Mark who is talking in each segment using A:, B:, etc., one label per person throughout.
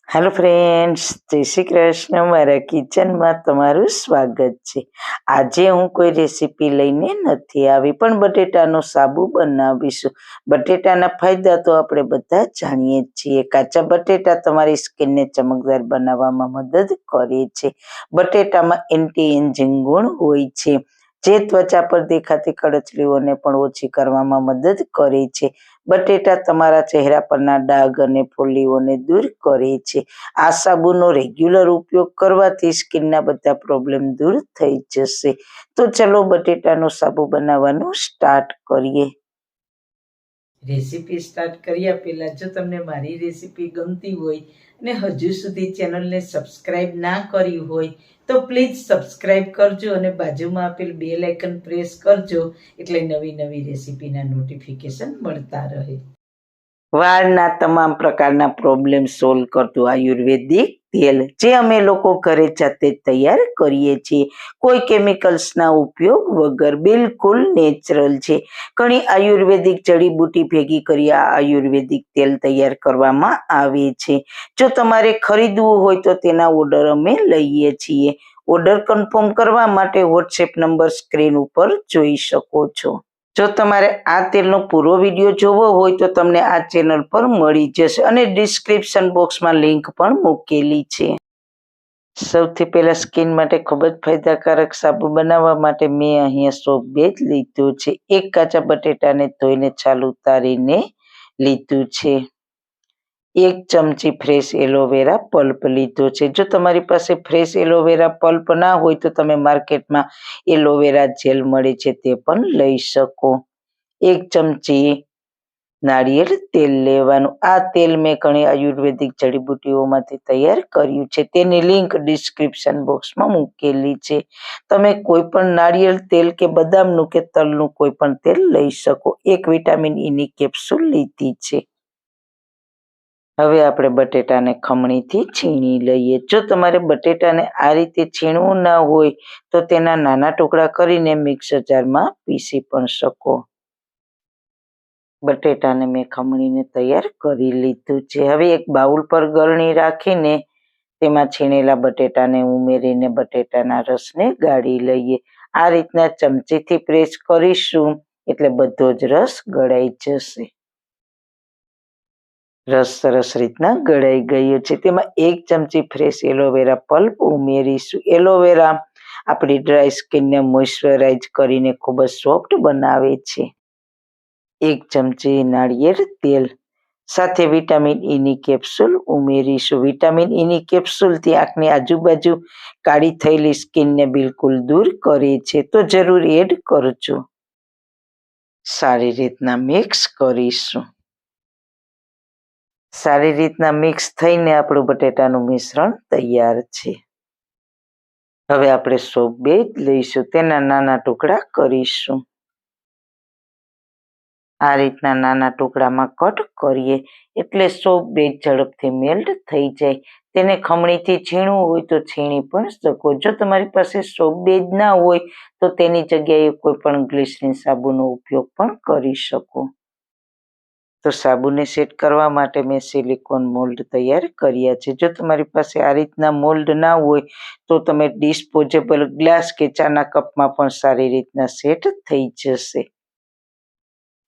A: Hello friends, જય શ્રી કૃષ્ણ. મારા કિચનમાં તમારું સ્વાગત છે. આજે હું કોઈ રેસીપી લઈને નથી આવી, પણ બટેટાનો સાબુ બનાવીશું. બટેટાના ફાયદા તો આપણે બધા જાણીએ જ છીએ. કાચા બટેટા તમારી સ્કિનને ચમકદાર બનાવવામાં મદદ કરે છે. બટેટામાં એન્ટી એજિંગ ગુણ હોય છે, જે ત્વચા પર દેખાતી કરચલીઓને પણ ઓછી કરવામાં મદદ કરે છે. બટેટા તમારા ચહેરા પરના ડાઘ અને ફોલ્લીઓને દૂર કરે છે. આ સાબુનો રેગ્યુલર ઉપયોગ કરવાથી સ્કિનના બધા પ્રોબ્લેમ દૂર થઈ જશે. તો ચલો બટેટાનો સાબુ બનાવવાનું સ્ટાર્ટ કરીએ. રેસીપી સ્ટાર્ટ કર્યા પહેલા જો તમને મારી રેસીપી ગમતી હોય અને હજુ સુધી ચેનલને સબસ્ક્રાઇબ ના કરી હોય તો પ્લીઝ સબસ્ક્રાઇબ કરજો અને બાજુમાં આપેલ બેલ આઇકન પ્રેસ કરજો, એટલે નવી નવી રેસીપીના નોટિફિકેશન મળતા રહે. વાળના તમામ પ્રકારના પ્રોબ્લેમ સોલ્વ કરતું આયુર્વેદિક તેલ, જે અમે લોકો ઘરે જાતે તૈયાર કરીએ છીએ, કોઈ કેમિકલ્સના ઉપયોગ વગર, બિલકુલ નેચરલ છે. ઘણી આયુર્વેદિક જડીબુટી ભેગી કરી આ આયુર્વેદિક તેલ તૈયાર કરવામાં આવે છે. જો તમારે ખરીદવું હોય તો તેના ઓર્ડર અમે લઈએ છીએ. ઓર્ડર કન્ફર્મ કરવા માટે વોટ્સએપ નંબર સ્ક્રીન ઉપર જોઈ શકો છો. જો તમારે આ તેલનો પૂરો વિડીયો જોવો હોય તો તમને આ ચેનલ પર મળી જશે અને ડિસ્ક્રિપ્શન બોક્સમાં લિંક પણ મૂકેલી છે. સૌથી પહેલા સ્કિન માટે ખૂબ જ ફાયદાકારક સાબુ બનાવવા માટે મેં અહીંયા સોપ બેઝ લીધું છે. એક કાચા બટેટાને ધોઈને છાલ ઉતારીને લીધું છે. 1 ચમચી ફ્રેશ એલોવેરા પલ્પ લીધો છે. જો તમારી પાસે ફ્રેશ એલોવેરા પલ્પ ના હોય તો તમે માર્કેટમાં એલોવેરા જેલ મળે છે તે પણ લઈ શકો. 1 ચમચી નાળિયેર તેલ લેવાનું. આ તેલ મેં ઘણી આયુર્વેદિક જડીબુટીઓમાંથી તૈયાર કર્યું છે. તેની લિંક ડિસ્ક્રિપ્શન બોક્સમાં મૂકેલી છે. તમે કોઈ પણ નાળિયેર તેલ કે બદામનું કે તલનું કોઈ પણ તેલ લઈ શકો. 1 વિટામિન ઈની કેપ્સ્યુલ લીધી છે. હવે આપણે બટેટાને ખમણીથી છીણી લઈએ. જો તમારે બટેટાને આ રીતે છીણવું ના હોય તો તેના નાના ટુકડા કરીને મિક્સર જારમાં પીસી પણ શકો. બટેટાને મેં ખમણીને તૈયાર કરી લીધું છે. હવે એક બાઉલ પર ગળણી રાખીને તેમાં છીણેલા બટેટાને ઉમેરીને બટેટાના રસને ગાળી લઈએ. આ રીતના ચમચીથી પ્રેસ કરીશું એટલે બધો જ રસ ગળાઈ જશે. રસ સરસ રીતના ગળાઈ ગયો છે. તેમાં 1 ચમચી ફ્રેશ એલોવેરા પલ્પ ઉમેરીશું. એલોવેરા આપણી ડ્રાય સ્કિનને મોઇશ્ચરાઇઝ કરીને ખૂબ જ સોફ્ટ બનાવે છે. 1 ચમચી નાળિયેર તેલ સાથે વિટામિન ઈની કેપ્સ્યુલ ઉમેરીશું. વિટામિન ઈની કેપ્સ્યુલથી આંખની આજુબાજુ કાળી થયેલી સ્કિનને બિલકુલ દૂર કરે છે, તો જરૂર એડ કરજો. સારી રીતના મિક્સ કરીશું. સારી રીતના મિક્સ થઈને આપણું બટેટાનું મિશ્રણ તૈયાર છે. હવે આપણે સોપ બેઝ લઈશું, તેના નાના ટુકડા કરીશું. આ રીતના નાના ટુકડામાં કટ કરીએ એટલે સોપ બેઝ ઝડપથી મેલ્ટ થઈ જાય. તેને ખમણીથી છીણવું હોય તો છીણી પણ શકો. જો તમારી પાસે સોપ બેઝ ના હોય તો તેની જગ્યાએ કોઈ પણ ગ્લિસરીન સાબુનો ઉપયોગ પણ કરી શકો. તો સાબુને સેટ કરવા માટે મેં સિલિકોન મોલ્ડ તૈયાર કર્યા છે. જો તમારી પાસે આ રીતના મોલ્ડ ના હોય તો તમે ડિસ્પોઝેબલ ગ્લાસ કે ચાના કપમાં પણ સારી રીતના સેટ થઈ જશે.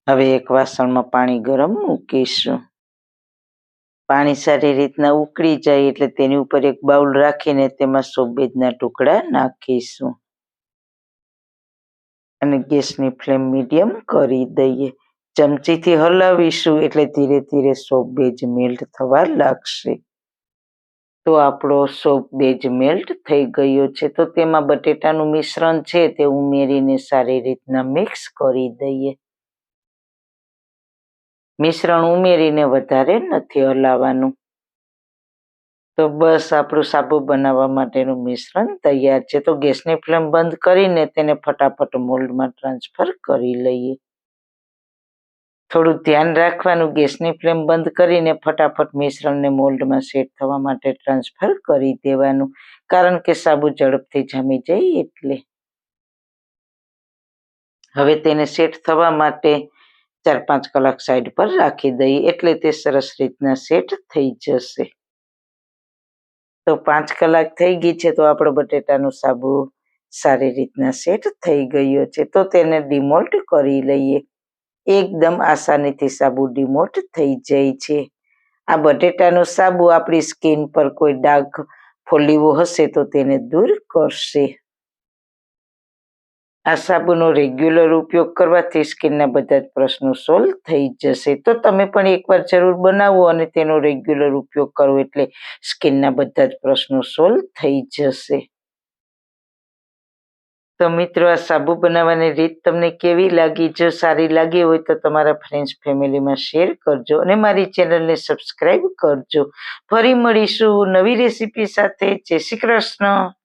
A: હવે એક વાસણમાં પાણી ગરમ મૂકીશું. પાણી સારી રીતના ઉકળી જાય એટલે તેની ઉપર એક બાઉલ રાખીને તેમાં સોપ બેઝના ટુકડા નાખીશું અને ગેસની ફ્લેમ મીડિયમ કરી દઈએ. ચમચીથી હલાવીશું એટલે ધીરે ધીરે સોપ બેઝ મેલ્ટ થવા લાગશે. તો આપણો સોપ બેઝ મેલ્ટ થઈ ગયો છે. તો તેમાં બટેટાનું મિશ્રણ છે તે ઉમેરીને સારી રીતના મિક્સ કરી દઈએ. મિશ્રણ ઉમેરીને વધારે નથી હલાવવાનું. તો બસ આપણું સાબુ બનાવવા માટેનું મિશ્રણ તૈયાર છે. તો ગેસની ફ્લેમ બંધ કરીને તેને ફટાફટ મોલ્ડમાં ટ્રાન્સફર કરી લઈએ. થોડું ધ્યાન રાખવાનું, ગેસની ફ્લેમ બંધ કરીને ફટાફટ મિશ્રણને મોલ્ડમાં સેટ થવા માટે ટ્રાન્સફર કરી દેવાનું, કારણ કે સાબુ ઝડપથી જામી જાય એટલે. હવે તેને સેટ થવા માટે 4-5 કલાક સાઈડ પર રાખી દઈએ, એટલે તે સરસ રીતના સેટ થઈ જશે. તો 5 કલાક થઈ ગઈ છે, તો આપણો બટેટાનો સાબુ સારી રીતના સેટ થઈ ગયો છે. તો તેને ડિમોલ્ડ કરી લઈએ. એકદમ આસાનીથી સાબુ ડિમોલ્ડ થઈ જાય છે. આ બટેટાનો સાબુ આપણી સ્કિન પર કોઈ ડાઘ ફોલ્લીઓ હશે તો તેને દૂર કરશે. આ સાબુનો રેગ્યુલર ઉપયોગ કરવાથી સ્કિનના બધા જ પ્રશ્નો સોલ્વ થઈ જશે. તો તમે પણ એકવાર જરૂર બનાવો અને તેનો રેગ્યુલર ઉપયોગ કરો, એટલે સ્કિનના બધા જ પ્રશ્નો સોલ્વ થઈ જશે. તો મિત્રો, આ સાબુ બનાવવાની રીત તમને કેવી લાગી? જો સારી લાગી હોય તો તમારા ફ્રેન્ડ્સ ફેમિલીમાં શેર કરજો અને મારી ચેનલને સબસ્ક્રાઈબ કરજો. ફરી મળીશું નવી રેસીપી સાથે. જય શ્રી કૃષ્ણ.